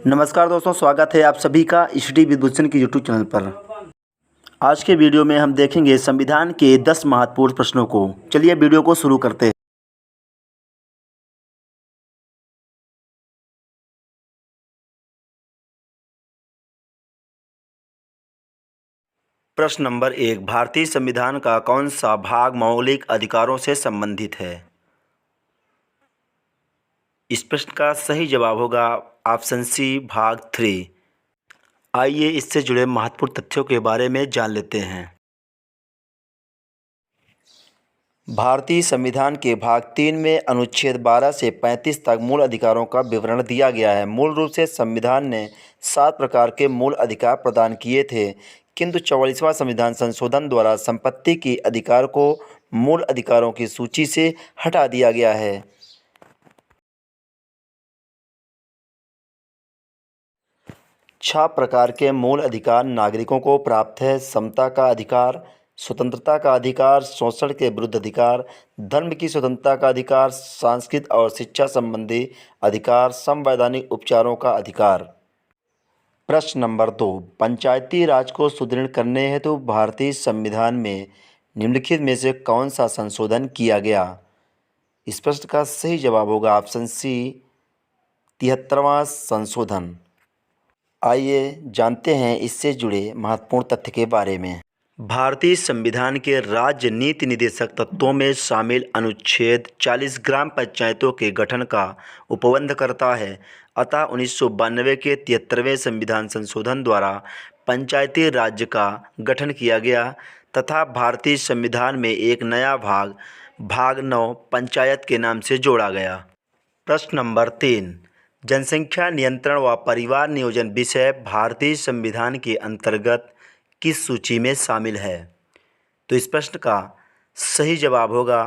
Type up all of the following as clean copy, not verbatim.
नमस्कार दोस्तों, स्वागत है आप सभी का स्टडी विद भूषण की यूट्यूब चैनल पर। आज के वीडियो में हम देखेंगे संविधान के 10 महत्वपूर्ण प्रश्नों को। चलिए वीडियो को शुरू करते हैं। प्रश्न नंबर 1, भारतीय संविधान का कौन सा भाग मौलिक अधिकारों से संबंधित है? इस प्रश्न का सही जवाब होगा ऑप्शन सी, भाग 3। आइए इससे जुड़े महत्वपूर्ण तथ्यों के बारे में जान लेते हैं। भारतीय संविधान के भाग 3 में अनुच्छेद 12 से 35 तक मूल अधिकारों का विवरण दिया गया है। मूल रूप से संविधान ने 7 प्रकार के मूल अधिकार प्रदान किए थे, किंतु 44वां संविधान संशोधन द्वारा संपत्ति के अधिकार को मूल अधिकारों की सूची से हटा दिया गया है। छह प्रकार के मूल अधिकार नागरिकों को प्राप्त है: समता का अधिकार, स्वतंत्रता का अधिकार, शोषण के विरुद्ध अधिकार, धर्म की स्वतंत्रता का अधिकार, सांस्कृतिक और शिक्षा संबंधी अधिकार, संवैधानिक उपचारों का अधिकार। प्रश्न नंबर 2, पंचायती राज को सुदृढ़ करने हेतु भारतीय संविधान में निम्नलिखित में से कौन सा संशोधन किया गया? इस प्रश्न का सही जवाब होगा ऑप्शन सी, 73वां संशोधन। आइए जानते हैं इससे जुड़े महत्वपूर्ण तथ्य के बारे में। भारतीय संविधान के राज्य नीति निर्देशक तत्वों में शामिल अनुच्छेद 40 ग्राम पंचायतों के गठन का उपबंध करता है। अतः 1992 के 73वें संविधान संशोधन द्वारा पंचायती राज्य का गठन किया गया तथा भारतीय संविधान में एक नया भाग 9 पंचायत के नाम से जोड़ा गया। प्रश्न नंबर 3, जनसंख्या नियंत्रण व परिवार नियोजन विषय भारतीय संविधान के अंतर्गत किस सूची में शामिल है? तो इस प्रश्न का सही जवाब होगा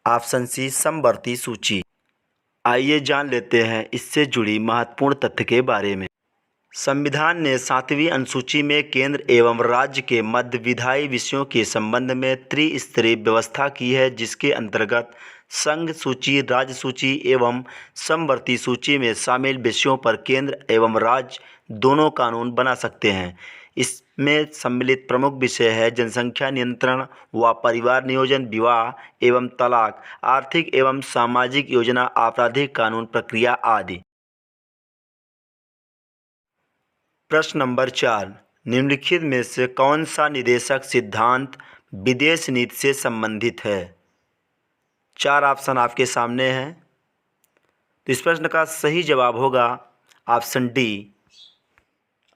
ऑप्शन सी, समवर्ती सूची। आइए जान लेते हैं इससे जुड़ी महत्वपूर्ण तथ्य के बारे में। संविधान ने 7वीं अनुसूची में केंद्र एवं राज्य के मध्य विधायी विषयों के संबंध में त्रिस्तरीय व्यवस्था की है, जिसके अंतर्गत संघ सूची, राज्य सूची एवं समवर्ती सूची में शामिल विषयों पर केंद्र एवं राज्य दोनों कानून बना सकते हैं। इसमें सम्मिलित प्रमुख विषय है जनसंख्या नियंत्रण व परिवार नियोजन, विवाह एवं तलाक, आर्थिक एवं सामाजिक योजना, आपराधिक कानून प्रक्रिया आदि। प्रश्न नंबर 4, निम्नलिखित में से कौन सा निदेशक सिद्धांत विदेश नीति से संबंधित है? 4 ऑप्शन आपके सामने हैं। तो इस प्रश्न का सही जवाब होगा ऑप्शन डी,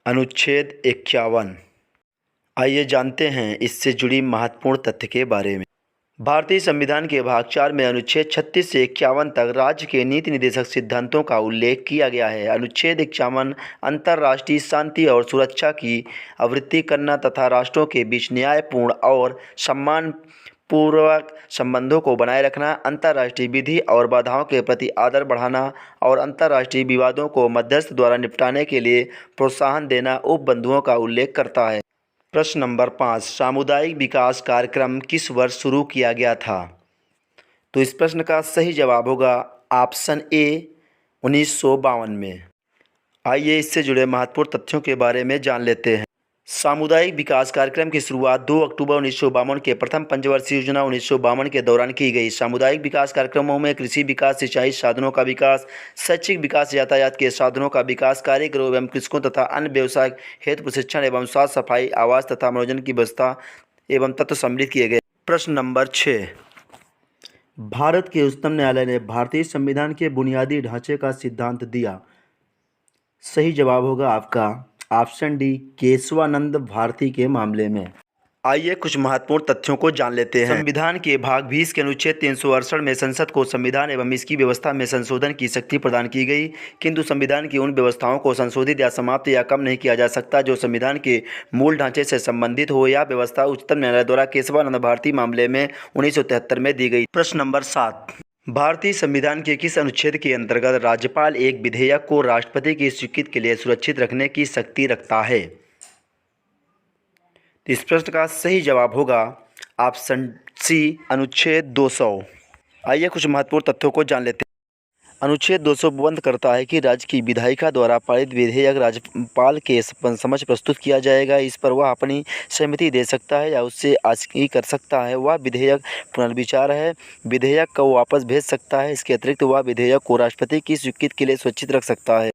अनुच्छेद 51। आइए जानते हैं इससे जुड़ी महत्वपूर्ण तथ्य के बारे में। भारतीय संविधान के भाग 4 में अनुच्छेद 36 से 51 तक राज्य के नीति निर्देशक सिद्धांतों का उल्लेख किया गया है। अनुच्छेद 51 अंतर्राष्ट्रीय शांति और सुरक्षा की आवृत्ति करना तथा राष्ट्रों के बीच न्यायपूर्ण और सम्मानपूर्वक संबंधों को बनाए रखना, अंतर्राष्ट्रीय विधि और बाधाओं के प्रति आदर बढ़ाना और अंतर्राष्ट्रीय विवादों को मध्यस्थ द्वारा निपटाने के लिए प्रोत्साहन देना उपबंधुओं का उल्लेख करता है। प्रश्न नंबर 5, सामुदायिक विकास कार्यक्रम किस वर्ष शुरू किया गया था? तो इस प्रश्न का सही जवाब होगा ऑप्शन ए, 1952 में। आइए इससे जुड़े महत्वपूर्ण तथ्यों के बारे में जान लेते हैं। सामुदायिक विकास कार्यक्रम की शुरुआत 2 अक्टूबर 1952 के प्रथम पंचवर्षीय योजना 1952 के दौरान की गई। सामुदायिक विकास कार्यक्रमों में कृषि विकास, सिंचाई साधनों का विकास, शैक्षिक विकास, यातायात के साधनों का विकास, कारीगरों एवं कृषकों तथा अन्य व्यवसाय हेतु प्रशिक्षण एवं स्वास्थ्य, सफाई, आवास तथा मनोरंजन की व्यवस्था एवं तत्व सम्मिलित किए गए। प्रश्न नंबर 6, भारत के उच्चतम न्यायालय ने भारतीय संविधान के बुनियादी ढांचे का सिद्धांत दिया। सही जवाब होगा आपका ऑप्शन डी, केशवानंद भारती के मामले में। आइए कुछ महत्वपूर्ण तथ्यों को जान लेते हैं। संविधान के भाग 20 के अनुच्छेद 368 में संसद को संविधान एवं इसकी व्यवस्था में संशोधन की शक्ति प्रदान की गई, किंतु संविधान की उन व्यवस्थाओं को संशोधित या समाप्त या कम नहीं किया जा सकता जो संविधान के मूल ढांचे से संबंधित हो। यह व्यवस्था उच्चतम न्यायालय द्वारा केशवानंद भारती मामले में 1973 में दी गई। प्रश्न नंबर 7, भारतीय संविधान के किस अनुच्छेद के अंतर्गत राज्यपाल एक विधेयक को राष्ट्रपति की स्वीकृति के लिए सुरक्षित रखने की शक्ति रखता है? तो इस प्रश्न का सही जवाब होगा ऑप्शन सी, अनुच्छेद 200। आइए कुछ महत्वपूर्ण तथ्यों को जान लेते हैं। अनुच्छेद 252 करता है कि राज्य की विधायिका द्वारा पारित विधेयक राज्यपाल के समक्ष प्रस्तुत किया जाएगा। इस पर वह अपनी सहमति दे सकता है या उससे आग्रह कर सकता है। वह विधेयक पुनर्विचार है, विधेयक को वापस भेज सकता है। इसके अतिरिक्त वह विधेयक को राष्ट्रपति की स्वीकृति के लिए सुरक्षित रख सकता है।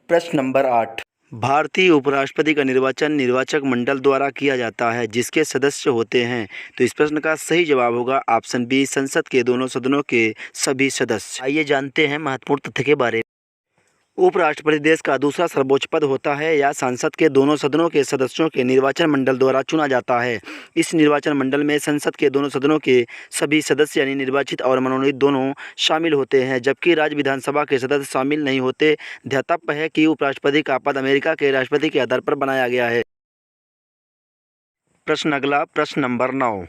प्रश्न नंबर 8, भारतीय उपराष्ट्रपति का निर्वाचन निर्वाचक मंडल द्वारा किया जाता है, जिसके सदस्य होते हैं। तो इस प्रश्न का सही जवाब होगा ऑप्शन बी, संसद के दोनों सदनों के सभी सदस्य। आइए जानते हैं महत्वपूर्ण तथ्य के बारे में। उपराष्ट्रपति देश का दूसरा सर्वोच्च पद होता है या संसद के दोनों सदनों के सदस्यों के निर्वाचन मंडल द्वारा चुना जाता है। इस निर्वाचन मंडल में संसद के दोनों सदनों के सभी सदस्य यानी निर्वाचित और मनोनीत दोनों शामिल होते हैं, जबकि राज्य विधानसभा के सदस्य शामिल नहीं होते। ध्यातव्य है कि उपराष्ट्रपति का पद अमेरिका के राष्ट्रपति के आधार पर बनाया गया है। प्रश्न अगला, प्रश्न नंबर 9,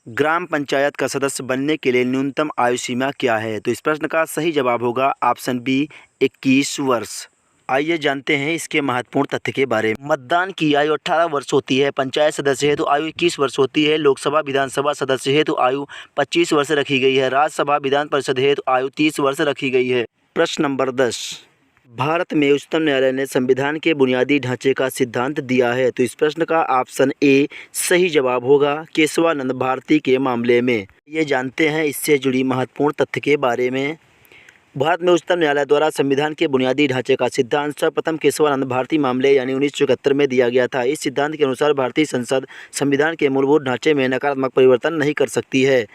ग्राम पंचायत का सदस्य बनने के लिए न्यूनतम आयु सीमा क्या है? तो इस प्रश्न का सही जवाब होगा ऑप्शन बी, 21 वर्ष। आइए जानते हैं इसके महत्वपूर्ण तथ्य के बारे में। मतदान की आयु 18 वर्ष होती है। पंचायत सदस्य हेतु आयु 21 वर्ष होती है। लोकसभा विधानसभा सदस्य हेतु आयु 25 वर्ष रखी गई है। राज्यसभा विधान परिषद हेतु आयु 30 वर्ष रखी गई है। प्रश्न नंबर 10, भारत में उच्चतम न्यायालय ने संविधान के बुनियादी ढांचे का सिद्धांत दिया है। तो इस प्रश्न का ऑप्शन ए सही जवाब होगा केशवानंद भारती के मामले में। ये जानते हैं इससे जुड़ी महत्वपूर्ण तथ्य के बारे में। भारत में उच्चतम न्यायालय द्वारा संविधान के बुनियादी ढांचे का सिद्धांत सर्वप्रथम केशवानंद भारती मामले यानी 1974 में दिया गया था। इस सिद्धांत के अनुसार भारतीय संसद संविधान के मूलभूत ढांचे में नकारात्मक परिवर्तन नहीं कर सकती है।